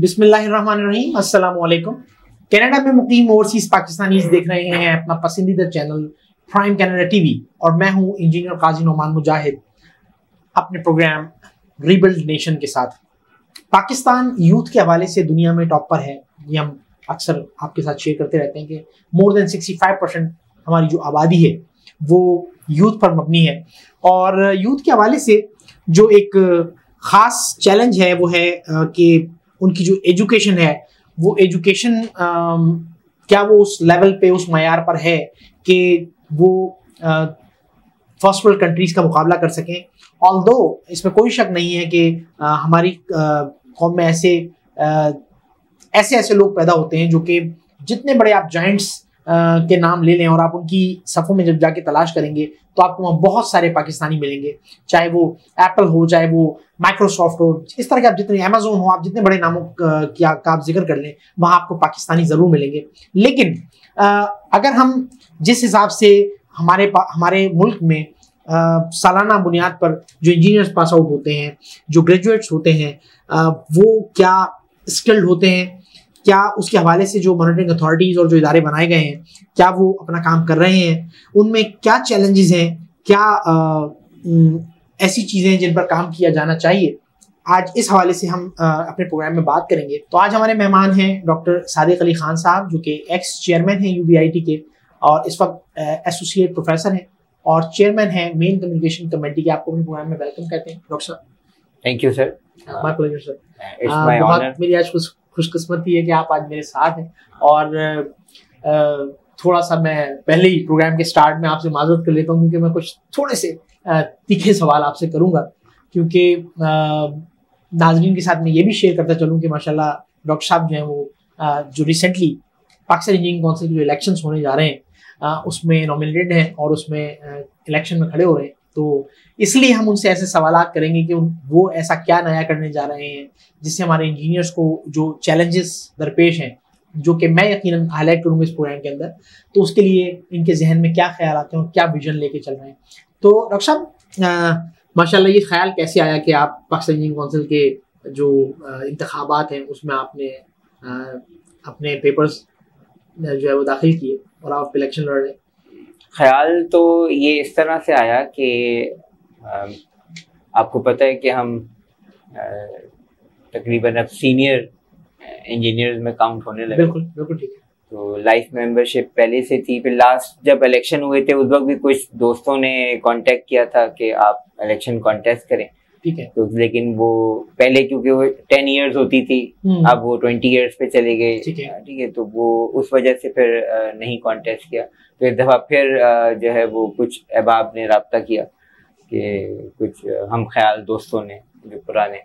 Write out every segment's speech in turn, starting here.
बिस्मिल्लाहिर्रहमानिर्रहीम, अस्सलाम वालेकुम। कनाडा में मुकीम ओवरसीज पाकिस्तानीज देख रहे हैं अपना पसंदीदा चैनल प्राइम कनाडा टीवी और मैं हूं इंजीनियर काजी नोमान मुजाहिद अपने प्रोग्राम रीबिल्ड नेशन के साथ। पाकिस्तान यूथ के हवाले से दुनिया में टॉप पर है। ये हम अक्सर आपके साथ शेयर करते रहते हैं कि मोर देन 65% हमारी जो आबादी है वो यूथ पर मबनी है। और यूथ के हवाले से जो एक ख़ास चैलेंज है वो है कि उनकी जो एजुकेशन है वो एजुकेशन क्या वो उस लेवल पे उस मयार पर है कि वो फर्स्ट वर्ल्ड कंट्रीज़ का मुकाबला कर सकें। ऑल्दो इसमें कोई शक नहीं है कि हमारी कौम में ऐसे लोग पैदा होते हैं जो कि जितने बड़े आप जाइंट्स के नाम ले लें और आप उनकी सफ़ों में जब जाके तलाश करेंगे तो आपको वहाँ बहुत सारे पाकिस्तानी मिलेंगे, चाहे वो एप्पल हो, चाहे वो माइक्रोसॉफ्ट हो, इस तरह के आप जितने अमेजोन हो, आप जितने बड़े नामों का आप जिक्र कर लें वहाँ आपको पाकिस्तानी ज़रूर मिलेंगे। लेकिन अगर हम जिस हिसाब से हमारे मुल्क में सालाना बुनियाद पर जो इंजीनियर्स पास आउट होते हैं, जो ग्रेजुएट्स होते हैं, वो क्या स्किल्ड होते हैं, क्या उसके हवाले से जो मॉनिटरिंग अथॉरिटीज़ और जो इदारे बनाए गए हैं क्या वो अपना काम कर रहे हैं, उनमें क्या चैलेंजेस हैं, क्या ऐसी चीज़ें हैं जिन पर काम किया जाना चाहिए, आज इस हवाले से हम अपने प्रोग्राम में बात करेंगे। तो आज हमारे मेहमान हैं डॉक्टर सादिक अली खान साहब, जो कि एक्स चेयरमैन हैं UBIT के और इस वक्त एसोसिएट प्रोफेसर हैं और चेयरमैन हैं मेन कम्युनिकेशन कमेटी के। आपको अपने प्रोग्राम में वेलकम कहते हैं डॉक्टर साहब। Thank you sir. My pleasure sir. बहुत मेरी आज खुशकिस्मती है कि आप आज मेरे साथ हैं और थोड़ा सा मैं पहले ही प्रोग्राम के स्टार्ट में आपसे माजरत कर लेता हूँ क्योंकि मैं कुछ थोड़े से तीखे सवाल आपसे करूँगा, क्योंकि नाज़रीन के साथ मैं ये भी शेयर करता चलूँ कि माशाल्लाह डॉक्टर साहब जो हैं वो जो रिसेंटली पाकिस्तान इंजीनियरिंग काउंसिल के जो इलेक्शंस होने जा रहे हैं उसमें नॉमिनेटेड हैं और उसमें इलेक्शन में खड़े हो रहे हैं। तो इसलिए हम उनसे ऐसे सवालात करेंगे कि वो ऐसा क्या नया करने जा रहे हैं जिससे हमारे इंजीनियर्स को जो चैलेंजेस दरपेश हैं, जो कि मैं यकीनन हाईलाइट करूँगा इस प्रोग्राम के अंदर, तो उसके लिए इनके जहन में क्या ख्याल आते हैं और क्या विजन लेके चल रहे हैं। तो डॉक्टर साहब माशाल्लाह ये ख्याल कैसे आया कि आप पाकिस्तान इंजीनियरिंग काउंसिल के जो इंतखाबात हैं उसमें आपने अपने पेपर्स जो है वो दाखिल किए और आप इलेक्शन लड़ रहे हैं? ख्याल तो ये इस तरह से आया कि आपको पता है कि हम तकरीबन अब सीनियर इंजीनियर्स में काउंट होने लगे। बिल्कुल बिल्कुल ठीक है। तो लाइफ मेंबरशिप पहले से थी, फिर लास्ट जब इलेक्शन हुए थे उस वक्त भी कुछ दोस्तों ने कांटेक्ट किया था कि आप इलेक्शन कॉन्टेस्ट करें, ठीक है। तो लेकिन वो पहले क्योंकि वो 10 इयर्स होती थी, अब वो 20 इयर्स पे चले गए, ठीक है। तो वो उस वजह से फिर नहीं कॉन्टेस्ट किया। तो एक दफ़ा फिर जो है वो कुछ अहबाब ने रब्ता किया कि कुछ हम ख्याल दोस्तों ने जो पुराने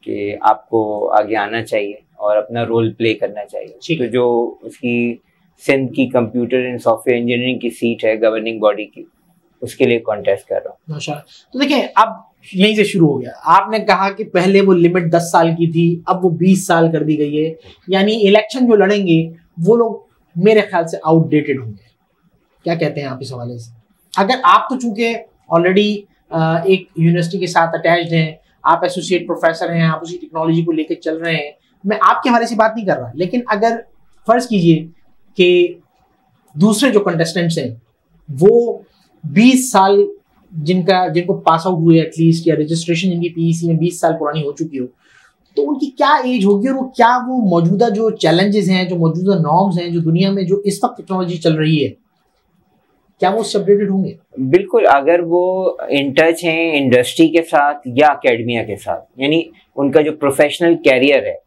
कि आपको आगे आना चाहिए और अपना रोल प्ले करना चाहिए। तो जो उसकी सिंध की कंप्यूटर एंड सॉफ्टवेयर इंजीनियरिंग की सीट है गवर्निंग बॉडी की, उसके लिए कॉन्टेस्ट कर रहा हूँ। माशाअल्लाह। तो देखिए अब यहीं से शुरू हो गया। आपने कहा कि पहले वो लिमिट 10 साल की थी, अब वो 20 साल कर दी गई है, यानी इलेक्शन जो लड़ेंगे वो लोग मेरे ख्याल से आउटडेटेड होंगे। क्या कहते हैं आप इस हवाले से? अगर आप तो चूंकि ऑलरेडी एक यूनिवर्सिटी के साथ अटैच्ड हैं, आप एसोसिएट प्रोफेसर हैं, आप उसी टेक्नोलॉजी को लेकर चल रहे हैं, मैं आपके हवाले से बात नहीं कर रहा, लेकिन अगर फर्ज कीजिए कि दूसरे जो कंटेस्टेंट्स हैं वो 20 साल जिनको पास आउट हुए एटलीस्ट, या रजिस्ट्रेशन जिनकी PEC में 20 साल पुरानी हो चुकी हो, तो उनकी क्या एज होगी और वो मौजूदा जो चैलेंजेस हैं, जो मौजूदा नॉर्म्स हैं, जो दुनिया में जो इस वक्त टेक्नोलॉजी चल रही है, क्या वो उससे अपडेटेड होंगे? बिल्कुल, अगर वो इन टच हैं इंडस्ट्री के साथ या एकेडमिया के साथ, यानी उनका जो प्रोफेशनल कैरियर है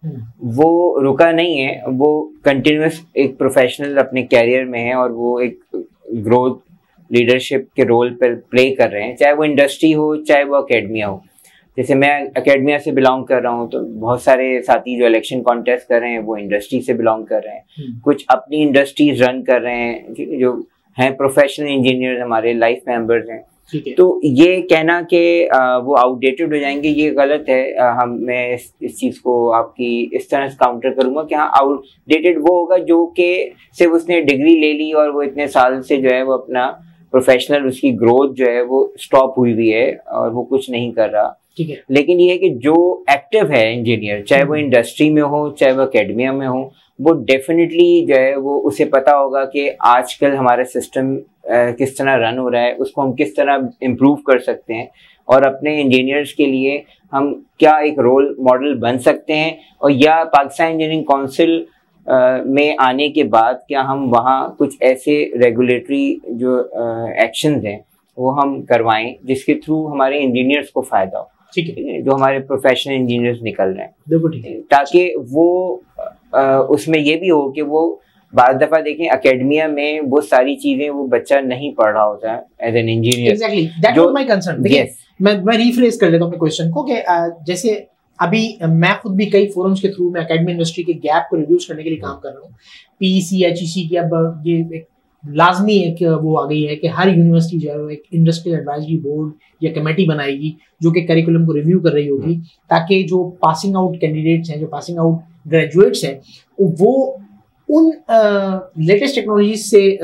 वो रुका नहीं है, वो कंटिन्यूस एक प्रोफेशनल अपने कैरियर में है और वो एक ग्रोथ लीडरशिप के रोल पर प्ले कर रहे हैं, चाहे वो इंडस्ट्री हो चाहे वो एकेडमिया हो। जैसे मैं एकेडमिया से बिलोंग कर रहा हूँ, तो बहुत सारे साथी जो इलेक्शन कॉन्टेस्ट कर रहे हैं वो इंडस्ट्री से बिलोंग कर रहे हैं, कुछ अपनी इंडस्ट्रीज रन कर रहे हैं, जो हैं प्रोफेशनल इंजीनियर हमारे लाइफ मेंबर्स हैं। तो ये कहना कि वो आउटडेटेड हो जाएंगे ये गलत है। मैं इस चीज़ को आपकी इस तरह से काउंटर करूंगा कि हाँ, आउटडेटेड वो होगा जो कि सिर्फ उसने डिग्री ले ली और वो इतने साल से जो है वो अपना प्रोफेशनल उसकी ग्रोथ जो है वो स्टॉप हुई हुई है और वो कुछ नहीं कर रहा। ठीक है। लेकिन ये है कि जो एक्टिव है इंजीनियर, चाहे वो इंडस्ट्री में हो चाहे वो एकेडमिया में हो, वो डेफिनेटली जो है वो उसे पता होगा कि आजकल हमारा सिस्टम किस तरह रन हो रहा है, उसको हम किस तरह इम्प्रूव कर सकते हैं और अपने इंजीनियर्स के लिए हम क्या एक रोल मॉडल बन सकते हैं, और या पाकिस्तान इंजीनियरिंग काउंसिल में आने के बाद क्या हम वहाँ कुछ ऐसे रेगुलेटरी जो एक्शंस हैं वो हम करवाएं जिसके थ्रू हमारे इंजीनियर्स को फायदा हो, ठीक है, जो हमारे प्रोफेशनल इंजीनियर्स निकल रहे हैं, बिल्कुल ठीक है, ताकि वो उसमें ये भी हो कि वो बाद दफा देखें एकेडमिया में वो सारी चीजें वो बच्चा नहीं पढ़ रहा होता है as an engineer. Exactly, that was my concern. देखिए मैं रिफ्रेश कर लेता हूं अपने क्वेश्चन को कि जैसे अभी मैं खुद भी कई फोरम्स के थ्रू मैं एकेडमिक इंडस्ट्री के गैप को रिड्यूस करने के लिए काम कर रहा हूँ। पीईसी एचईसी की अब ये एक लाजमी एक वो आ गई है कि हर यूनिवर्सिटी जो है वो एक इंडस्ट्रियल एडवाइजरी बोर्ड या कमेटी बनाएगी जो कि करिकुलम को रिव्यू कर रही होगी, ताकि जो पासिंग आउट कैंडिडेट्स हैं, जो पासिंग आउट ग्रेजुएट्स हैं, वो उन लेटेस्ट टेक्नोलॉजीज से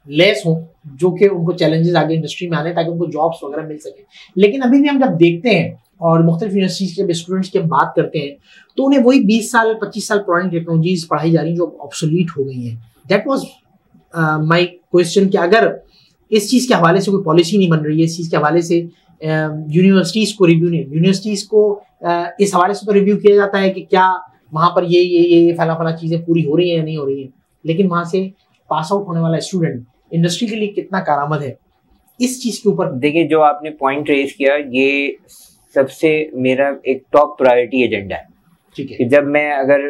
लेस हों जो कि उनको चैलेंजेस आगे इंडस्ट्री में आने, ताकि उनको जॉब्स वगैरह मिल सके। लेकिन अभी भी हम जब देखते हैं और मुख्तलिफ यूनिवर्सिटीज के स्टूडेंट्स की हम बात करते हैं तो उन्हें वही 20 साल 25 साल पुरानी टेक्नोलॉजीज पढ़ाई जा रही हैं जो ऑब्सोलीट हो गई हैं। दैट वाज माय क्वेश्चन कि अगर इस चीज़ के हवाले से कोई पॉलिसी नहीं बन रही है, इस चीज़ के हवाले से यूनिवर्सिटीज़ को रिव्यू नहीं, यूनिवर्सिटीज़ को इस हवाले से तो रिव्यू किया जाता है कि क्या वहाँ पर ये फला चीज़ें पूरी हो रही हैं या नहीं हो रही हैं, लेकिन वहाँ से पास आउट होने वाला स्टूडेंट इंडस्ट्री के लिए कितना कारआमद है, इस चीज़ के ऊपर देखिए जो आपने पॉइंट रेज किया ये सबसे मेरा एक टॉप प्रायोरिटी एजेंडा है। ठीक है, कि जब मैं अगर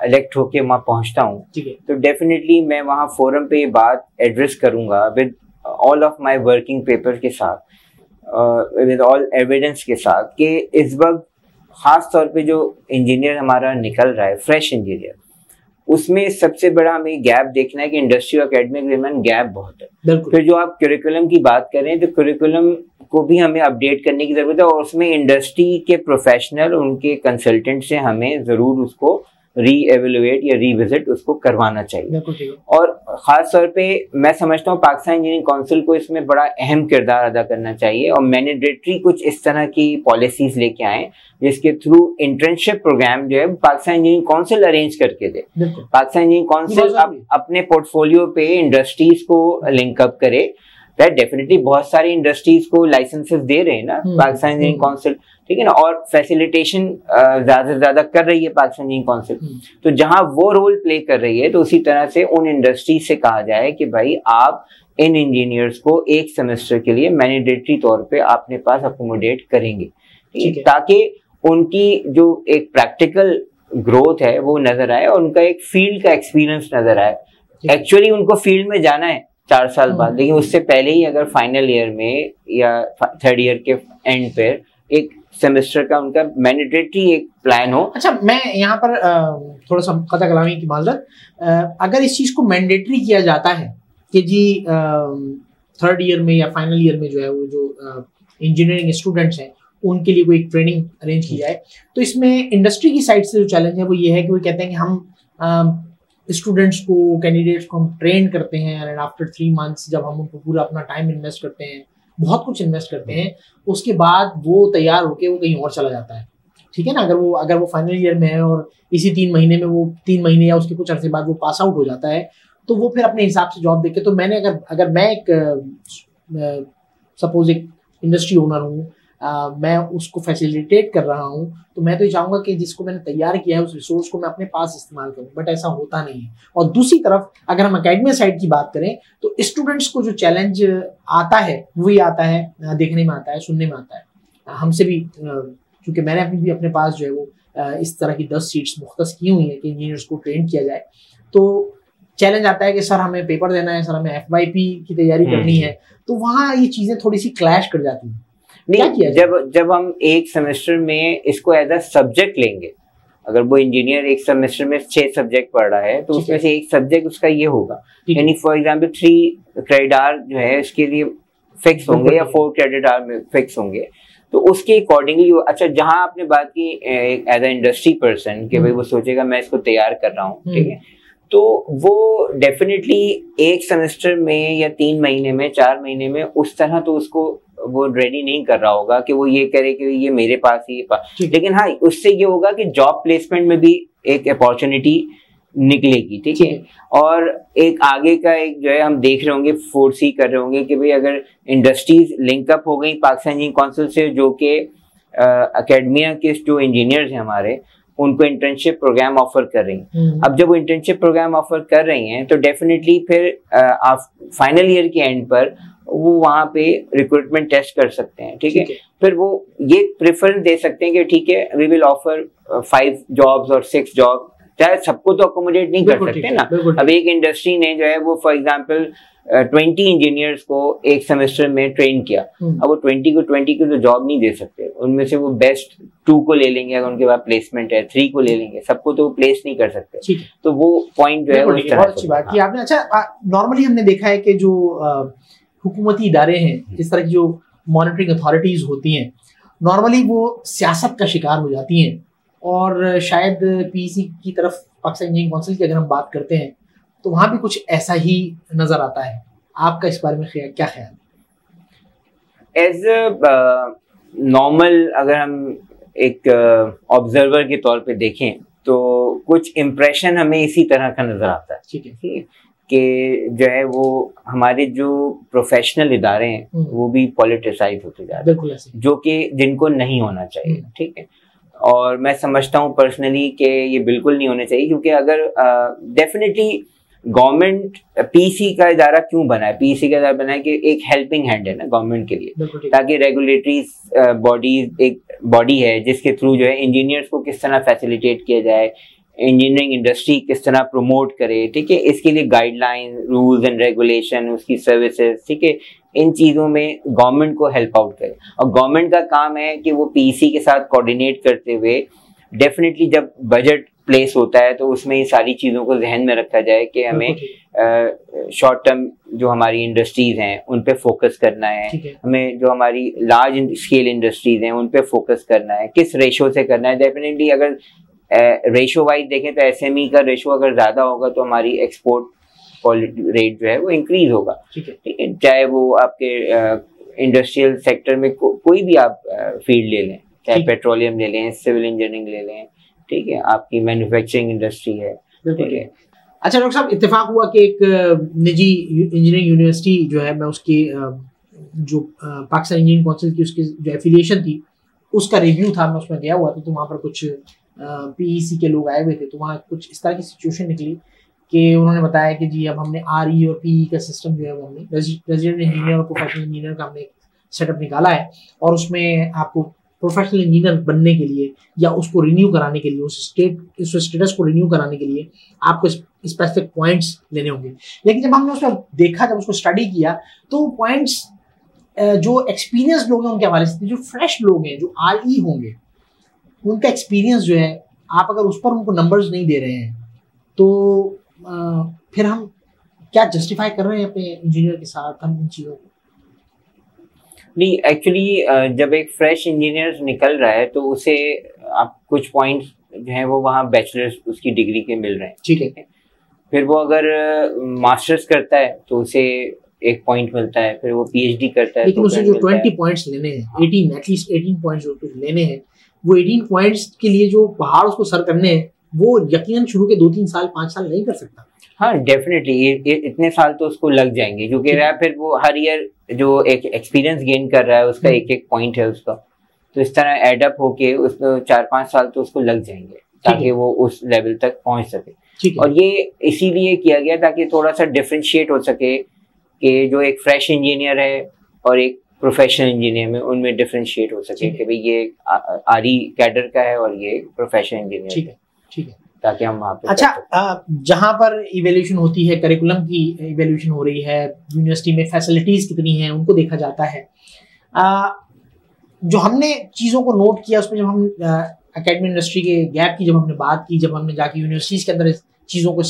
इलेक्ट होके वहाँ पहुँचता हूँ तो डेफिनेटली मैं वहाँ फोरम पे ये बात एड्रेस करूँगा with all of my working paper के साथ, विद ऑल एविडेंस के साथ, कि इस वक्त खास तौर पे जो इंजीनियर हमारा निकल रहा है, फ्रेश इंजीनियर, उसमें सबसे बड़ा हमें गैप देखना है कि इंडस्ट्री और एकेडमिक दरमियान गैप बहुत है। फिर जो आप करिकुलम की बात करें तो करिकुलम को भी हमें अपडेट करने की जरूरत है और उसमें इंडस्ट्री के प्रोफेशनल, उनके कंसल्टेंट से हमें जरूर उसको री-एवेलुएट या रिविजिट उसको करवाना चाहिए। और खास तौर पे मैं समझता हूँ पाकिस्तान इंजीनियरिंग काउंसिल को इसमें बड़ा अहम किरदार अदा करना चाहिए और मैंडेटरी कुछ इस तरह की पॉलिसीज लेके आए जिसके थ्रू इंटर्नशिप प्रोग्राम जो है पाकिस्तान इंजीनियरिंग काउंसिल अरेंज करके दे। पाकिस्तान इंजीनियरिंग काउंसिल अपने पोर्टफोलियो पे इंडस्ट्रीज को लिंकअप करे। डेफिनेटली बहुत सारी इंडस्ट्रीज को लाइसेंसेस दे रहे हैं ना पाकिस्तान इंजीनियरिंग काउंसिल, ठीक है ना, और फैसिलिटेशन ज्यादा से ज्यादा कर रही है पाकिस्तान इंजीनियरिंग काउंसिल। तो जहां वो रोल प्ले कर रही है तो उसी तरह से उन इंडस्ट्री से कहा जाए कि भाई आप इन इंजीनियर्स को एक सेमेस्टर के लिए मैंडेटरी तौर पे अपने पास अकोमोडेट करेंगे, ताकि उनकी जो एक प्रैक्टिकल ग्रोथ है वो नजर आए और उनका एक फील्ड का एक्सपीरियंस नजर आए। एक्चुअली उनको फील्ड में जाना है 4 साल बाद, लेकिन उससे पहले ही अगर फाइनल ईयर में या थर्ड ईयर के एंड पर एक सेमेस्टर का उनका मैंडेटरी एक प्लान हो। अच्छा, मैं यहाँ पर थोड़ा सा कथा कलामी की माजरत, अगर इस चीज़ को मैंडेटरी किया जाता है कि जी थर्ड ईयर में या फाइनल ईयर में जो है वो जो इंजीनियरिंग स्टूडेंट्स हैं उनके लिए कोई ट्रेनिंग अरेंज की जाए, तो इसमें इंडस्ट्री की साइड से जो चैलेंज है वो ये है कि वो कहते हैं कि हम स्टूडेंट्स को, कैंडिडेट्स को हम ट्रेन करते हैं एंड आफ्टर 3 months जब हम उनको पूरा अपना टाइम इन्वेस्ट करते हैं, बहुत कुछ इन्वेस्ट करते हैं, उसके बाद वो तैयार होके वो कहीं और चला जाता है, ठीक है ना। अगर वो फाइनल ईयर में है और इसी 3 महीने में वो 3 महीने या उसके कुछ अर्से बाद वो पास आउट हो जाता है, तो वो फिर अपने हिसाब से जॉब देखे। तो मैंने अगर मैं एक सपोज एक इंडस्ट्री ओनर हूँ, मैं उसको फैसिलिटेट कर रहा हूँ, तो मैं तो ये चाहूँगा कि जिसको मैंने तैयार किया है उस रिसोर्स को मैं अपने पास इस्तेमाल करूँ, बट ऐसा होता नहीं है। और दूसरी तरफ अगर हम एकेडमिक साइड की बात करें तो स्टूडेंट्स को जो चैलेंज आता है वही आता है, देखने में आता है, सुनने में आता है। हमसे भी, क्योंकि मैंने भी अपने पास जो है वो इस तरह की 10 सीट्स मुख्तस की हुई हैं कि इंजीनियर्स को ट्रेन किया जाए, तो चैलेंज आता है कि सर हमें पेपर देना है, सर हमें FYP की तैयारी करनी है, तो वहाँ ये चीज़ें थोड़ी सी क्लैश कर जाती हैं। नहीं, जब हम एक सेमेस्टर में इसको एज अ सब्जेक्ट लेंगे, अगर वो इंजीनियर एक सेमेस्टर में 6 सब्जेक्ट पढ़ रहा है तो उसमें से एक सब्जेक्ट उसका ये होगा, यानी फॉर एग्जांपल 3 क्रेडिट आवर जो है इसके लिए फिक्स होंगे या 4 क्रेडिट आवर में फिक्स होंगे, तो उसके अकॉर्डिंगली। अच्छा, जहां आपने बात की एज अ इंडस्ट्री पर्सन कि भाई वो सोचेगा मैं इसको तैयार कर रहा हूँ, ठीक है, तो वो डेफिनेटली एक सेमेस्टर में या 3 महीने में 4 महीने में उस तरह तो उसको वो रेडी नहीं कर रहा होगा कि वो ये करे कि ये मेरे पास ही लेकिन हाँ, उससे ये होगा कि जॉब प्लेसमेंट में भी एक अपॉर्चुनिटी निकलेगी, ठीक है। और एक आगे का एक जो है हम देख रहे होंगे, फोर्सी कर रहे होंगे कि भाई अगर इंडस्ट्रीज लिंकअप हो गई पाकिस्तान इंजीनियरिंग काउंसिल से, जो कि एकेडमिया के जो इंजीनियर्स हैं हमारे, उनको इंटर्नशिप प्रोग्राम ऑफर कर रही हैं। अब जब वो इंटर्नशिप प्रोग्राम ऑफर कर रही हैं तो डेफिनेटली फिर आप फाइनल ईयर के एंड पर वो वहाँ पे रिक्रूटमेंट टेस्ट कर सकते हैं, ठीक है। फिर वो ये प्रेफरेंस दे सकते हैं कि ठीक है, वी विल ऑफर 5 जॉब्स और 6 जॉब, चाहे सबको तो अकोमोडेट नहीं कर सकते ना। अब एक इंडस्ट्री ने जो है वो फॉर एग्जांपल 20 इंजीनियर्स को एक सेमेस्टर में ट्रेन किया, अब वो 20 को तो जॉब नहीं दे सकते, उनमें से वो बेस्ट 2 को ले लेंगे, अगर उनके पास प्लेसमेंट है 3 को ले लेंगे, सबको तो वो प्लेस नहीं कर सकते। तो वो पॉइंट जो है वो बहुत अच्छी बात की आपने। अच्छा, नॉर्मली हमने देखा है कि जो हुकूमती इदारे हैं, इस तरह की जो मॉनिटरिंग अथॉरिटीज होती हैं, नॉर्मली वो सियासत का शिकार हो जाती हैं, और शायद पीईसी की तरफ पाकिस्तान इंजीनियरिंग काउंसिल की अगर हम बात करते हैं तो वहाँ भी कुछ ऐसा ही नजर आता है। आपका इस बारे में क्या ख्याल? एज नॉर्मल अगर हम एक ऑब्जर्वर के तौर पे देखें तो कुछ इम्प्रेशन हमें इसी तरह का नजर आता है, ठीक है, कि जो है वो हमारे जो प्रोफेशनल इदारे हैं वो भी पॉलिटिसाइज होते जा रहे हैं, जो कि जिनको नहीं होना चाहिए, ठीक है। और मैं समझता हूँ पर्सनली कि ये बिल्कुल नहीं होने चाहिए, क्योंकि अगर डेफिनेटली गवर्नमेंट पीसी का इदारा क्यों बना है? पीसी का इदारा बना है कि एक हेल्पिंग हैंड है ना गवर्नमेंट के लिए, ताकि रेगुलेटरी बॉडीज एक बॉडी है जिसके थ्रू जो है इंजीनियर्स को किस तरह फैसिलिटेट किया जाए, इंजीनियरिंग इंडस्ट्री किस तरह प्रमोट करे, ठीक है, इसके लिए गाइडलाइन, रूल्स एंड रेगुलेशन, उसकी सर्विसेज, ठीक है, इन चीज़ों में गवर्नमेंट को हेल्प आउट करे। और गवर्नमेंट का काम है कि वो पीसी के साथ कोऑर्डिनेट करते हुए डेफिनेटली जब बजट प्लेस होता है तो उसमें इन सारी चीज़ों को जहन में रखा जाए कि हमें शॉर्ट टर्म जो हमारी इंडस्ट्रीज हैं उन पे फोकस करना है, हमें जो हमारी लार्ज स्केल इंडस्ट्रीज हैं उन पे फोकस करना है, किस रेशो से करना है। डेफिनेटली अगर रेशो वाइज देखें तो एसएमई का रेशो अगर ज़्यादा होगा तो हमारी एक्सपोर्ट रेट जो है वो इंक्रीज होगा, ठीक है। चाहे वो आपके इंडस्ट्रियल सेक्टर में कोई भी आप फील्ड ले लें, चाहे पेट्रोलियम ले लें, सिविल इंजीनियरिंग ले लें, ठीक है, आपकी मैन्युफैक्चरिंग इंडस्ट्री है, ठीक है। अच्छा डॉक्टर साहब, इत्तेफाक हुआ कि एक निजी इंजीनियरिंग यूनिवर्सिटी जो है, मैं उसकी जो पाकिस्तान इंजीनियरिंग काउंसिल की उसकी जो एफिलिएशन थी उसका रिव्यू था, मैं उसमें गया हुआ था, तो वहाँ पर कुछ पीईसी के लोग आए हुए थे, तो वहाँ कुछ इस तरह की सिचुएशन निकली कि उन्होंने बताया कि जी अब हमने आरई और पीई का सिस्टम जो है वो हमने रेजिडेंट इंजीनियर और प्रोफेशनल इंजीनियर का हमने सेटअप निकाला है, और उसमें आपको प्रोफेशनल इंजीनियर बनने के लिए या उसको रिन्यू कराने के लिए, उस स्टेटस को रिन्यू कराने के लिए आपको स्पेसिफिक पॉइंट्स लेने होंगे। लेकिन जब हमने उसमें देखा, जब उसको स्टडी किया, तो पॉइंट्स जो एक्सपीरियंस लोग हैं उनके हवाले से, जो फ्रेश लोग हैं, जो आरई होंगे, उनका एक्सपीरियंस जो है, आप अगर उस पर उनको नंबर्स नहीं दे रहे हैं तो फिर हम क्या जस्टिफाई कर रहे हैं अपने इंजीनियर के साथ हम इन चीज़ों को? नहीं, एक्चुअली जब एक फ्रेश इंजीनियर निकल रहा है तो उसे आप कुछ पॉइंट्स जो हैं वो वहाँ बैचलर्स उसकी डिग्री के मिल रहे हैं, ठीक है। फिर वो अगर मास्टर्स करता है तो उसे 1 पॉइंट मिलता है, फिर वो पीएचडी करता है, लेकिन उसे जो 20 पॉइंट्स लेने हैं, 18 एटलीस्ट 18 पॉइंट्स जो लेने हैं, वो 18 पॉइंट्स के लिए जो पहाड़ उसको सर करने हैं, वो यकीनन शुरू के 2-3 साल 5 साल नहीं कर सकता। हाँ, डेफिनेटली इतने साल तो उसको लग जाएंगे, जो कह रहा है फिर वो हर ईयर जो एक एक्सपीरियंस गेन कर रहा है उसका 1-1 पॉइंट है उसका, तो इस तरह एडअप होके उसको 4-5 साल तो उसको लग जाएंगे ताकि वो उस लेवल तक पहुंच सके। और ये इसीलिए किया गया ताकि थोड़ा सा डिफरेंशिएट हो सके कि जो एक फ्रेश इंजीनियर है और एक प्रोफेशनल इंजीनियर में उनमें डिफरेंशिएट हो सके कि भाई ये आरई कैडर का है और ये प्रोफेशनल इंजीनियर, ठीक है, ठीक है, ताकि हम वहाँ पे। अच्छा, जहाँ पर इवैल्यूएशन होती है, करिकुलम की इवैल्यूएशन हो रही है, यूनिवर्सिटी में फैसिलिटीज कितनी हैं उनको देखा जाता है। जो हमने चीज़ों को नोट किया उसमें, जब हम एकेडमिक इंडस्ट्री के गैप की जब हमने बात की, जब हमने जाके यूनिवर्सिटीज़ के अंदर चीज़ों को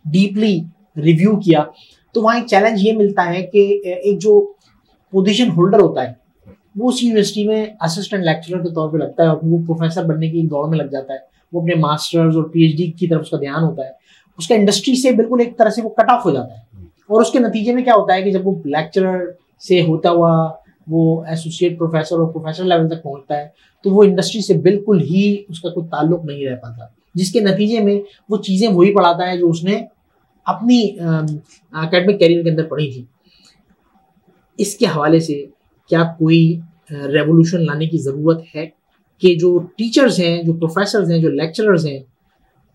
डीपली रिव्यू किया, तो वहाँ एक चैलेंज ये मिलता है कि एक जो पोजीशन होल्डर होता है वो उस यूनिवर्सिटी में असिस्टेंट लेक्चरर के तौर पे लगता है और वो प्रोफेसर बनने की दौड़ में लग जाता है, वो अपने मास्टर्स और पीएचडी की तरफ उसका ध्यान होता है, उसका इंडस्ट्री से बिल्कुल एक तरह से वो कट ऑफ हो जाता है। और उसके नतीजे में क्या होता है कि जब वो लेक्चरर से होता हुआ वो एसोसिएट प्रोफेसर और प्रोफेसर लेवल तक पहुंचता है, तो वो इंडस्ट्री से बिल्कुल ही उसका कोई ताल्लुक नहीं रह पाता, जिसके नतीजे में वो चीज़ें वही पढ़ाता है जो उसने अपनी एकेडमिक कैरियर के अंदर पढ़ी थी। इसके हवाले से क्या कोई रेवोल्यूशन लाने की ज़रूरत है कि जो टीचर्स हैं, जो प्रोफेसर्स हैं, जो लेक्चरर्स हैं,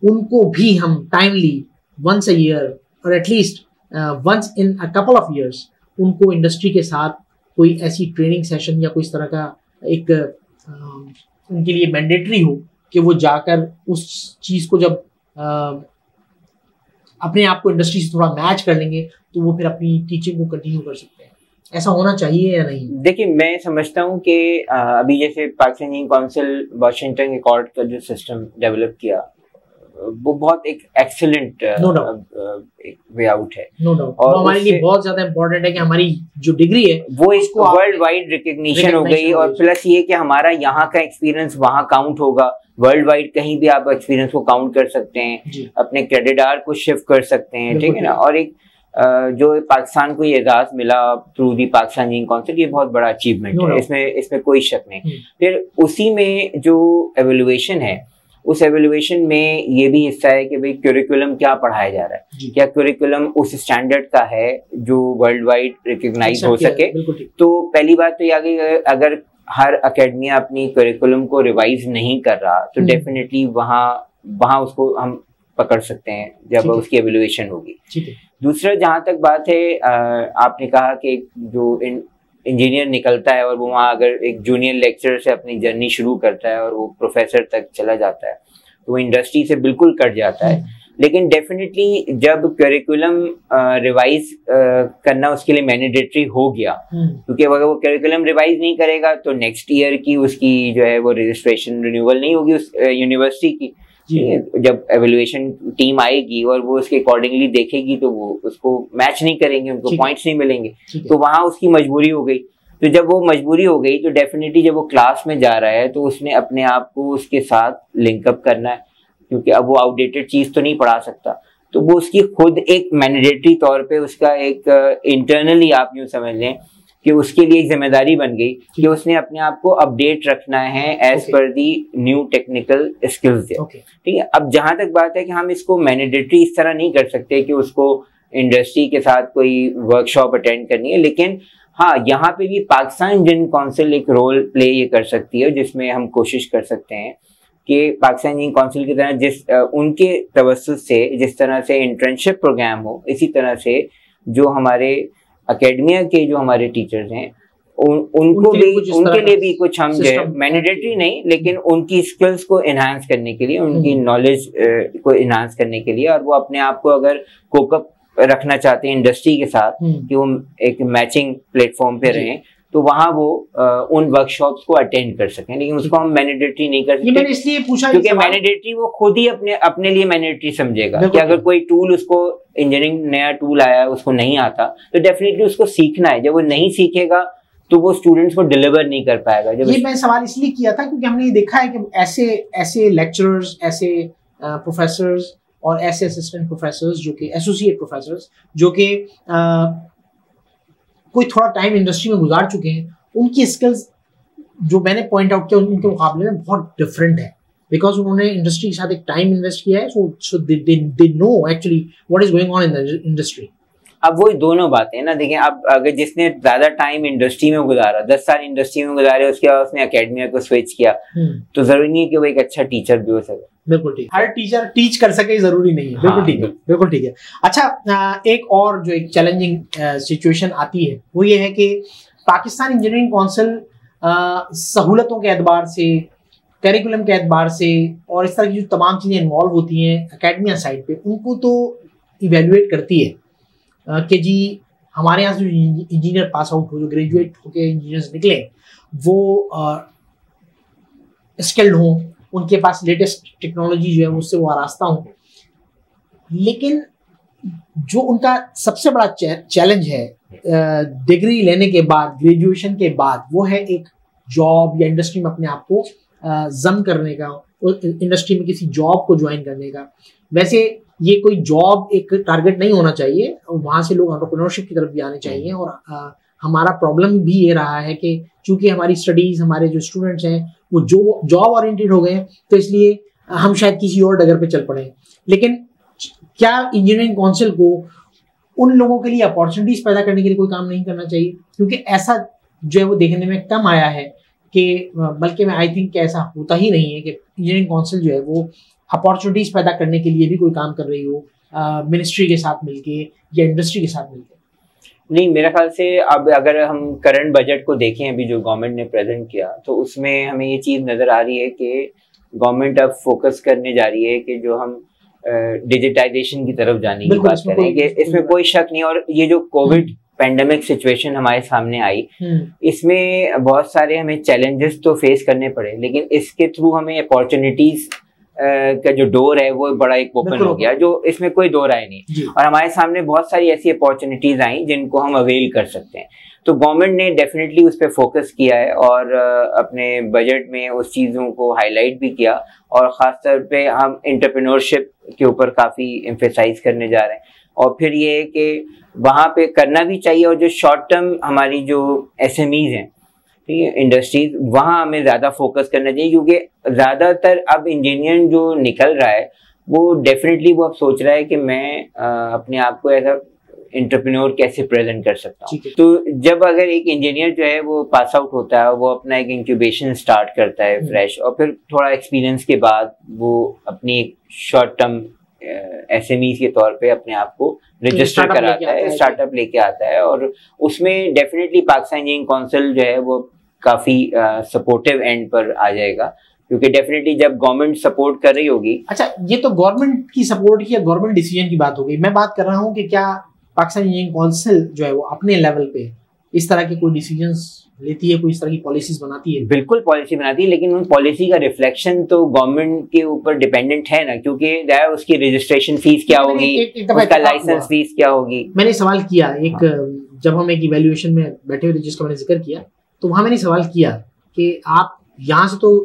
उनको भी हम टाइमली वंस अ ईयर और at least once in a couple of years उनको इंडस्ट्री के साथ कोई ऐसी ट्रेनिंग सेशन या कोई इस तरह का एक उनके लिए मैंडेटरी हो कि वो जाकर उस चीज़ को जब अपने आप को इंडस्ट्री से थोड़ा मैच कर लेंगे तो वो फिर अपनी टीचिंग को कंटिन्यू कर सकते हैं। ऐसा होना चाहिए या नहीं? देखिए, मैं समझता हूँ कि अभी जैसे Pakistan engineering council Washington accord का जो सिस्टम डेवलप किया वो बहुत एक एक्सीलेंट वे आउट है। नो डाउट, और हमारे लिए बहुत ज्यादा इम्पोर्टेंट है कि हमारी जो डिग्री है वो इसको वर्ल्ड वाइड रिकग्निशन हो गई, और प्लस ये कि हमारा यहाँ का एक्सपीरियंस वहाँ काउंट होगा। वर्ल्ड वाइड कहीं भी आप एक्सपीरियंस को काउंट कर सकते हैं, अपने क्रेडिट आवर को शिफ्ट कर सकते हैं, ठीक है ना। और एक जो पाकिस्तान को ये एजाज मिला through the Pakistan engineering council, ये बहुत बड़ा अचीवमेंट है, इसमें कोई शक नहीं। फिर उसी में जो एवेल्युएशन है, उस एवेल्युएशन में ये भी हिस्सा है कि भाई क्यूरिकुलम क्या पढ़ाया जा रहा है, क्या क्यूरिकुलम उस स्टैंडर्ड का है जो वर्ल्ड वाइड रिकग्नाइज हो सके। तो पहली बात तो ये आ गई, अगर हर अकेडमिया अपनी क्यूरिकुलम को रिवाइज नहीं कर रहा तो डेफिनेटली वहाँ उसको हम पकड़ सकते हैं जब उसकी एवेल्युएशन होगी। दूसरा, जहाँ तक बात है, आपने कहा कि जो इंजीनियर निकलता है और वो वहाँ अगर एक जूनियर लेक्चरर से अपनी जर्नी शुरू करता है और वो प्रोफेसर तक चला जाता है तो वो इंडस्ट्री से बिल्कुल कट जाता है। लेकिन डेफिनेटली जब करिकुलम रिवाइज करना उसके लिए मैंडेटरी हो गया, क्योंकि अगर वो करिकुलम रिवाइज नहीं करेगा तो नेक्स्ट ईयर की उसकी जो है वो रजिस्ट्रेशन रिन्यूअल नहीं होगी उस यूनिवर्सिटी की। जब एवेल्युएशन टीम आएगी और वो उसके अकॉर्डिंगली देखेगी तो वो उसको मैच नहीं करेंगे, उनको पॉइंट्स नहीं मिलेंगे, तो वहां उसकी मजबूरी हो गई। तो जब वो मजबूरी हो गई तो डेफिनेटली जब वो क्लास में जा रहा है तो उसने अपने आप को उसके साथ लिंकअप करना है, क्योंकि अब वो आउटडेटेड चीज तो नहीं पढ़ा सकता। तो वो उसकी खुद एक मैंडेटरी तौर पे उसका एक इंटरनली आप यूं समझ लें कि उसके लिए एक जिम्मेदारी बन गई कि उसने अपने आप को अपडेट रखना है एज पर दी न्यू टेक्निकल स्किल्स। ठीक है, अब जहां तक बात है कि हम इसको मैंडेटरी इस तरह नहीं कर सकते कि उसको इंडस्ट्री के साथ कोई वर्कशॉप अटेंड करनी है, लेकिन हाँ, यहाँ पे भी पाकिस्तान इंजीनियरिंग काउंसिल एक रोल प्ले ये कर सकती है, जिसमें हम कोशिश कर सकते हैं कि पाकिस्तान इंजीनियरिंग काउंसिल की तरह जिस उनके तवज्जुह से जिस तरह से इंटर्नशिप प्रोग्राम हो, इसी तरह से जो हमारे अकेडमिया के जो हमारे टीचर्स हैं उनको भी उनके लिए भी कुछ हम जो मैंडेटरी नहीं लेकिन उनकी स्किल्स को एनहांस करने के लिए, उनकी नॉलेज को एनहांस करने के लिए, और वो अपने आप को अगर कोकअप रखना चाहते हैं इंडस्ट्री के साथ कि वो एक मैचिंग प्लेटफॉर्म पे रहें, तो वहाँ वो उन वर्कशॉप्स को अटेंड कर सकें। लेकिन उसको हम मैंडेटरी नहीं कर सकते। मैंने इसलिए पूछा क्योंकि मैंडेटरी वो खुद ही अपने लिए मैंडेटरी समझेगा कि अगर कोई टूल उसको इंजीनियरिंग नया टूल आया उसको नहीं आता तो डेफिनेटली उसको सीखना है। जब वो नहीं सीखेगा तो वो स्टूडेंट्स को डिलीवर नहीं कर पाएगा। जब ये मैं सवाल इसलिए किया था क्योंकि हमने ये देखा है कि ऐसे लेक्चरर्स, ऐसे प्रोफेसर्स और ऐसे असिस्टेंट प्रोफेसर्स जो कि एसोसिएट प्रोफेसर्स जो कि कोई थोड़ा टाइम इंडस्ट्री में गुजार चुके हैं, उनकी स्किल्स जो मैंने पॉइंट आउट किया उनके मुकाबले में बहुत डिफरेंट है, बिकॉज उन्होंने इंडस्ट्री के साथ एक टाइम इन्वेस्ट किया है। So they know actually what is going on in the industry. अब वही दोनों बातें हैं ना। देखिए, अब अगर जिसने ज्यादा टाइम इंडस्ट्री में गुजारा, 10 साल इंडस्ट्री में गुजारे, उसके बाद उसने एकेडमिया को स्विच किया, तो जरूरी नहीं है कि वो एक अच्छा टीचर भी हो सके। बिल्कुल ठीक, हर टीचर टीच कर सके जरूरी नहीं है। बिल्कुल ठीक है, बिल्कुल ठीक है। अच्छा, एक और जो एक चैलेंजिंग सिचुएशन आती है वो ये है कि पाकिस्तान इंजीनियरिंग काउंसिल सहूलतों के एतबार से, करिकुलम के एतबार से और इस तरह की जो तमाम चीज़ें इन्वॉल्व होती हैं एकेडमिया साइड पे, उनको तो इवेल्युएट करती है कि जी हमारे यहाँ से जो इंजीनियर पास आउट हो, जो ग्रेजुएट होके इंजीनियर्स निकले, वो स्किल्ड हों, उनके पास लेटेस्ट टेक्नोलॉजी जो है उससे वो आरास्ता हों। लेकिन जो उनका सबसे बड़ा चैलेंज है डिग्री लेने के बाद, ग्रेजुएशन के बाद, वो है एक जॉब या इंडस्ट्री में अपने आप को जम करने का, इंडस्ट्री में किसी जॉब को ज्वाइन करने का। वैसे ये कोई जॉब एक टारगेट नहीं होना चाहिए, वहाँ से लोग एंटरप्रेन्योरशिप की तरफ भी आने चाहिए और हमारा प्रॉब्लम भी ये रहा है कि चूंकि हमारी स्टडीज, हमारे जो स्टूडेंट्स हैं वो जो जॉब ओरिएंटेड हो गए हैं, तो इसलिए हम शायद किसी और डगर पे चल पड़े। लेकिन क्या इंजीनियरिंग काउंसिल को उन लोगों के लिए अपॉर्चुनिटीज पैदा करने के लिए कोई काम नहीं करना चाहिए? क्योंकि ऐसा जो है वो देखने में कम आया है कि, बल्कि मैं आई थिंक ऐसा होता ही नहीं है कि इंजीनियरिंग काउंसिल जो है वो अपॉर्चुनिटीज पैदा करने के लिए भी कोई काम कर रही हो मिनिस्ट्री के साथ मिलके या इंडस्ट्री के साथ मिलके। नहीं, मेरे ख्याल से अब अगर हम करंट बजट को देखें अभी जो गवर्नमेंट ने प्रेजेंट किया, तो उसमें हमें ये चीज़ नज़र आ रही है कि गवर्नमेंट अब फोकस करने जा रही है कि जो हम डिजिटाइजेशन की तरफ जाने की बात करें, कि इसमें कोई शक नहीं। और ये जो कोविड पेंडेमिक सिचुएशन हमारे सामने आई, इसमें बहुत सारे हमें चैलेंजेस तो फेस करने पड़े, लेकिन इसके थ्रू हमें अपॉर्चुनिटीज का जो डोर है वो बड़ा एक ओपन हो गया, जो इसमें कोई दो राय नहीं। और हमारे सामने बहुत सारी ऐसी अपॉर्चुनिटीज आई जिनको हम अवेल कर सकते हैं। तो गवर्नमेंट ने डेफिनेटली उस पर फोकस किया है और अपने बजट में उस चीज़ों को हाईलाइट भी किया, और ख़ासतौर पे हम एंटरप्रेन्योरशिप के ऊपर काफ़ी एम्फेसाइज करने जा रहे हैं। और फिर ये है कि वहाँ पे करना भी चाहिए, और जो शॉर्ट टर्म हमारी जो SMEs हैं, ठीक है, इंडस्ट्रीज, वहाँ हमें ज़्यादा फोकस करना चाहिए, क्योंकि ज़्यादातर अब इंजीनियर जो निकल रहा है वो डेफिनेटली वो अब सोच रहा है कि मैं अपने आप को एज अ एंटरप्रेन्योर कैसे प्रेजेंट कर सकता हूँ। तो जब अगर एक इंजीनियर जो है वो पास आउट होता है, वो अपना एक इंक्यूबेशन स्टार्ट करता है फ्रेश, और फिर थोड़ा एक्सपीरियंस के बाद वो अपनी एक शॉर्ट टर्म SMEs के तौर पे अपने आप को रजिस्टर कराता है, स्टार्टअप लेके आता है, और उसमें डेफिनेटली पाकिस्तान इंजीनियरिंग काउंसिल जो है वो काफी सपोर्टिव एंड पर आ जाएगा, क्योंकि डेफिनेटली जब गवर्नमेंट सपोर्ट कर रही होगी। अच्छा, ये तो गवर्नमेंट की सपोर्ट की या गवर्नमेंट डिसीजन की बात हो गई। मैं बात कर रहा हूँ कि क्या पाकिस्तान इंजीनियरिंग काउंसिल जो है वो अपने लेवल पे इस तरह के कोई डिसीजंस लेती है, कोई इस तरह की पॉलिसीज बनाती है? बिल्कुल पॉलिसी बनाती है, लेकिन उन पॉलिसी का रिफ्लेक्शन तो गवर्नमेंट के ऊपर डिपेंडेंट है ना, क्योंकि उसकी रजिस्ट्रेशन फीस क्या होगी, उसका लाइसेंस फीस क्या होगी। मैंने सवाल किया जब हम एक इवैल्यूएशन में बैठे हुए थे जिसका मैंने जिक्र किया, तो वहां मैंने सवाल किया कि आप यहाँ से तो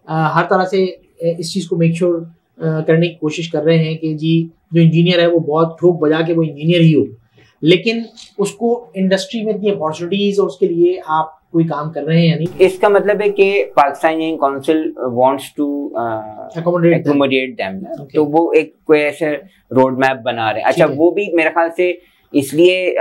हर तरह से इस चीज को मेक श्योर करने की कोशिश कर रहे हैं कि जी जो इंजीनियर है वो बहुत ठोक बजा के वो इंजीनियर ही हो, लेकिन उसको इंडस्ट्री में इतनी अपॉर्चुनिटीज और उसके लिए आप कोई काम कर रहे हैं या नहीं? इसका मतलब है कि Pakistan engineering council wants to accommodate them, तो वो एक कोई ऐसे रोड मैप बना रहे हैं। अच्छा, वो भी मेरे ख्याल से इसलिए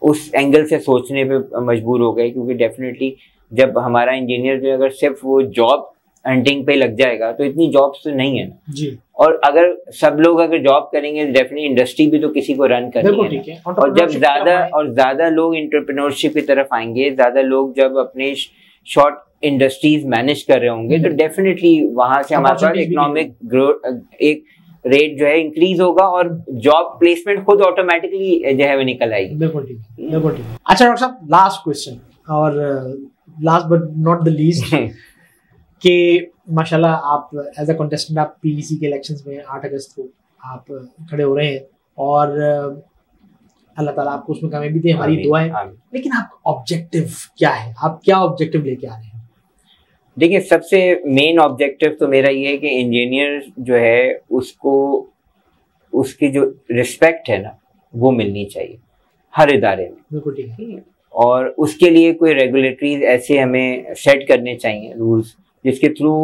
उस एंगल से सोचने पे मजबूर हो गए, क्योंकि डेफिनेटली जब हमारा इंजीनियर जो अगर सिर्फ वो जॉब हंटिंग पे लग जाएगा तो इतनी जॉब्स तो नहीं है ना जी। और अगर सब लोग अगर जॉब करेंगे, डेफिनेटली इंडस्ट्री भी तो किसी को रन करनी है। और जब ज्यादा लोग एंटरप्रेन्योरशिप की तरफ आएंगे, ज्यादा लोग जब अपने शॉर्ट इंडस्ट्रीज मैनेज कर रहे होंगे, तो डेफिनेटली वहां से हमारे पास इकोनॉमिक ग्रोथ एक रेट जो है इंक्रीज होगा, और जॉब प्लेसमेंट खुद ऑटोमेटिकली जो है वो निकल आएगी। बिल्कुल ठीक, बिल्कुल ठीक। अच्छा डॉक्टर साहब, लास्ट क्वेश्चन और last but not the least कि माशाल्लाह आप एज अ कंटेस्टेंट आप PVC के इलेक्शंस में 8 अगस्त को आप खड़े हो रहे हैं, और अल्लाह ताला आपको उसमें कामयाबी दे, हमारी दुआ है। लेकिन आपका ऑब्जेक्टिव क्या है? आप क्या ऑब्जेक्टिव लेके आ रहे हैं? देखिए, सबसे मेन ऑब्जेक्टिव तो मेरा ये है कि इंजीनियर जो है उसको उसकी जो रिस्पेक्ट है ना वो मिलनी चाहिए हर इदारे में। बिल्कुल ठीक है। और उसके लिए कोई रेगुलेटरीज ऐसे हमें सेट करने चाहिए, रूल्स, जिसके थ्रू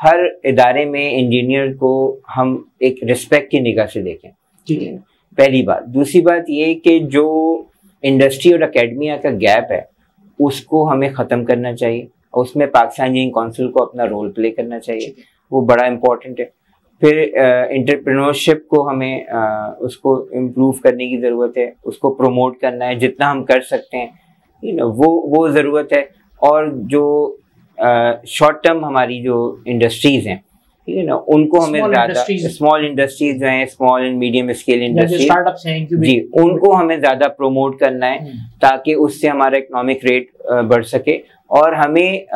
हर इदारे में इंजीनियर को हम एक रिस्पेक्ट की निगाह से देखें। ठीक है, पहली बात। दूसरी बात ये कि जो इंडस्ट्री और एकेडमिया का गैप है उसको हमें ख़त्म करना चाहिए, और उसमें पाकिस्तान इंजीनियरिंग काउंसिल को अपना रोल प्ले करना चाहिए, वो बड़ा इम्पोर्टेंट है। फिर एंटरप्रेन्योरशिप को हमें उसको इम्प्रूव करने की ज़रूरत है, उसको प्रमोट करना है जितना हम कर सकते हैं, वो ज़रूरत है। और जो शॉर्ट टर्म हमारी जो इंडस्ट्रीज हैं, ठीक है ना, उनको हमें ज़्यादा, स्मॉल इंडस्ट्रीज जो हैं, small and medium scale industries, startups हैं जी, उनको हमें ज़्यादा प्रमोट करना है, ताकि उससे हमारा इकोनॉमिक रेट बढ़ सके, और हमें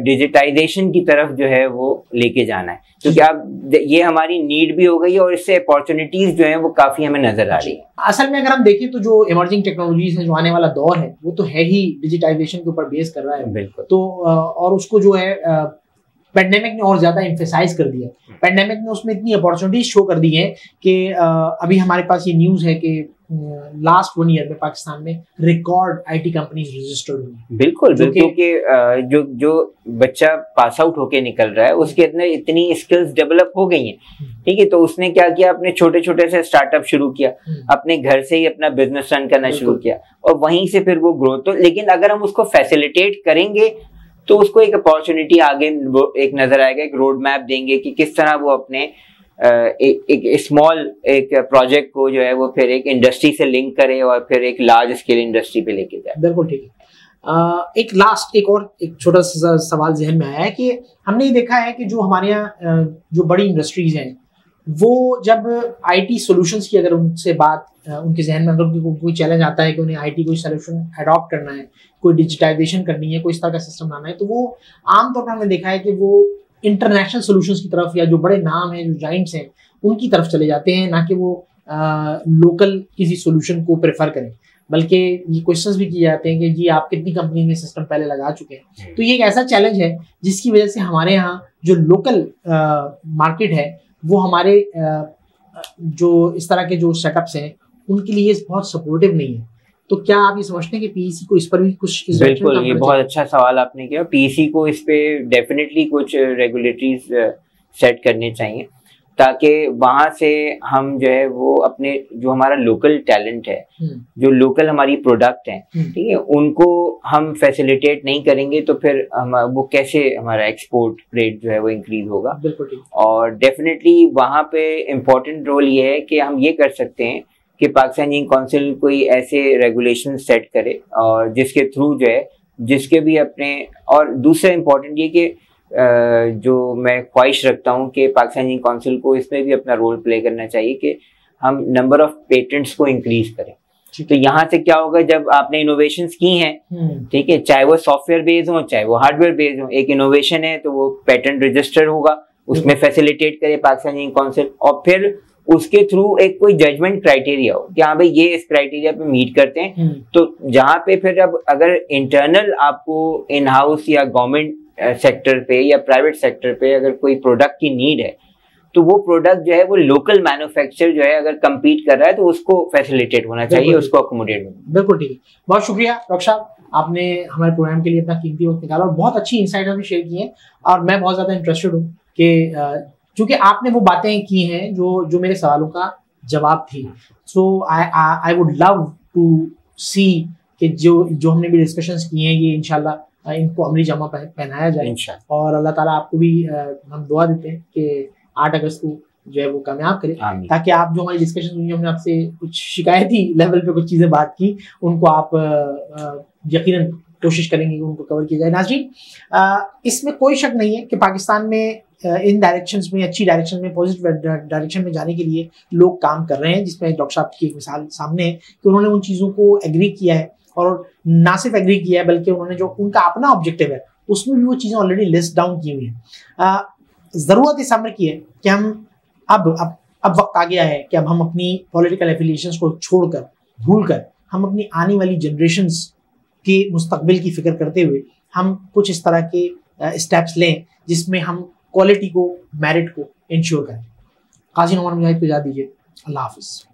डिजिटाइजेशन की तरफ जो है वो लेके जाना है, क्योंकि अब ये हमारी नीड भी हो गई है, और इससे अपॉर्चुनिटीज जो हैं वो काफ़ी हमें नजर आ रही है। असल में अगर हम देखें तो जो इमर्जिंग टेक्नोलॉजीज है, जो आने वाला दौर है, वो तो है ही डिजिटाइजेशन के ऊपर बेस कर रहा है। बिल्कुल। तो और उसको जो है पेंडेमिक ने और ज्यादा एम्फेसाइज कर दिया। पेंडेमिक ने उसमें इतनी अपॉर्चुनिटीज शो कर दी है कि अभी हमारे पास ये न्यूज है कि लास्ट 1 ईयर में पाकिस्तान में रिकॉर्ड आईटी कंपनीज रजिस्टर्ड हुई। बिल्कुल, क्योंकि जो बच्चा पास आउट होके निकल रहा है उसके अंदर इतनी स्किल्स डेवलप हो गई हैं, ठीक है, तो उसने क्या किया, अपने छोटे छोटे से स्टार्टअप शुरू किया, अपने घर से ही अपना बिजनेस रन करना शुरू किया और वहीं से फिर वो ग्रोथ। तो लेकिन अगर हम उसको फैसिलिटेट करेंगे तो उसको एक अपॉर्चुनिटी आगे एक नजर आएगा, एक रोड मैप देंगे कि किस तरह वो अपने एक स्मॉल एक प्रोजेक्ट को जो है वो फिर एक इंडस्ट्री से लिंक करे और फिर एक लार्ज स्केल इंडस्ट्री पे लेके जाए। बिल्कुल ठीक है। एक छोटा सा सवाल जहन में आया है कि हमने ये देखा है कि जो हमारे यहाँ जो बड़ी इंडस्ट्रीज हैं वो जब आईटी सॉल्यूशंस की अगर उनसे बात उनके जहन में अगर उनको कोई चैलेंज आता है कि उन्हें आईटी कोई सॉल्यूशन अडॉप्ट करना है, कोई डिजिटाइजेशन करनी है, कोई इस तरह का सिस्टम लाना है, तो वो आमतौर पर हमने देखा है कि वो इंटरनेशनल सॉल्यूशंस की तरफ या जो बड़े नाम हैं, जो जाइंट्स हैं, उनकी तरफ चले जाते हैं, ना कि वो लोकल किसी सॉल्यूशन को प्रेफर करें। बल्कि ये क्वेश्चंस भी किए जाते हैं कि जी आप कितनी कंपनी में सिस्टम पहले लगा चुके हैं। तो ये एक ऐसा चैलेंज है जिसकी वजह से हमारे यहाँ जो लोकल मार्केट है वो हमारे जो इस तरह के जो सेटअप्स हैं उनके लिए बहुत सपोर्टिव नहीं है। तो क्या आप ये समझते हैं कि पीईसी को इस पर भी कुछ बिल्कुल, ये बहुत अच्छा सवाल आपने किया। पीईसी को इस पे डेफिनेटली कुछ रेगुलेटरीज सेट करने चाहिए ताकि वहां से हम जो है वो अपने जो हमारा लोकल टैलेंट है, जो लोकल हमारी प्रोडक्ट है, ठीक है, उनको हम फैसिलिटेट नहीं करेंगे तो फिर हम वो कैसे हमारा एक्सपोर्ट रेट जो है वो इंक्रीज होगा। और डेफिनेटली वहां पे इम्पोर्टेंट रोल ये है कि हम ये कर सकते हैं कि पाकिस्तान इंजीनियरिंग काउंसिल कोई ऐसे रेगुलेशन सेट करे और जिसके थ्रू जो है जिसके भी अपने, और दूसरा इम्पोर्टेंट ये कि जो मैं ख्वाहिश रखता हूँ कि पाकिस्तान इंजीनियरिंग काउंसिल को इसमें भी अपना रोल प्ले करना चाहिए कि हम नंबर ऑफ पेटेंट्स को इंक्रीज करें। तो यहाँ से क्या होगा, जब आपने इनोवेशंस की हैं, ठीक है, चाहे वो सॉफ्टवेयर बेस्ड हो चाहे वो हार्डवेयर बेस्ड हो, एक इनोवेशन है तो वो पेटेंट रजिस्टर होगा, उसमें फैसिलिटेट करे पाकिस्तान इंजीनियरिंग काउंसिल और फिर उसके थ्रू एक कोई जजमेंट क्राइटेरिया हो कि हाँ भाई ये इस क्राइटेरिया पे मीट करते हैं। तो जहाँ पे फिर अब अगर इंटरनल आपको इन हाउस या गवर्नमेंट सेक्टर पे या प्राइवेट सेक्टर पे अगर कोई प्रोडक्ट की नीड है तो वो प्रोडक्ट जो है वो लोकल मैन्युफैक्चर जो है अगर कम्पीट कर रहा है तो उसको फैसिलिटेट होना चाहिए, उसको अकोमोडेट होना। बिल्कुल ठीक है, बहुत शुक्रिया डॉक्टर साहब, आपने हमारे प्रोग्राम के लिए अपना कीमती वक्त निकाला और बहुत अच्छी इंसाइट भी शेयर की है। और मैं बहुत ज्यादा इंटरेस्टेड हूँ कि चूंकि आपने वो बातें की हैं जो मेरे सवालों का जवाब थी। सो आई वुड लव टू सी कि जो हमने भी डिस्कशंस किए हैं ये इंशाल्लाह इनको अमली जमा पहनाया जाए और अल्लाह ताला आपको भी हम दुआ देते हैं कि 8 अगस्त को जो है वो कामयाब करे, ताकि आप जो हमारी डिस्कशन हुई हमने आपसे कुछ शिकायती लेवल पे कुछ चीज़ें बात की उनको आप यकीनन कोशिश करेंगे कि उनको कवर किया जाए। नाज़रीन, इसमें कोई शक नहीं है कि पाकिस्तान में इन डायरेक्शंस में, अच्छी डायरेक्शन में, पॉजिटिव डायरेक्शन में जाने के लिए लोग काम कर रहे हैं, जिसमें डॉक्टर साहब की एक मिसाल सामने है कि उन्होंने उन चीज़ों को एग्री किया है और ना सिर्फ एग्री किया है बल्कि उन्होंने जो उनका अपना ऑब्जेक्टिव है उसमें भी वो चीज़ें ऑलरेडी लिस्ट डाउन की हुई हैं। ज़रूरत इस अमर की है कि हम अब वक्त आ गया है कि अब हम अपनी पॉलिटिकल एफिलिएशंस को छोड़कर, भूलकर हम अपनी आने वाली जनरेशंस के मुस्तकबिल की फिक्र करते हुए हम कुछ इस तरह के स्टेप्स लें जिसमें हम क्वालिटी को, मेरिट को इंश्योर करें। काजी नोमान मुजाहिद को इजाज़त दीजिए। अल्लाह हाफिज़।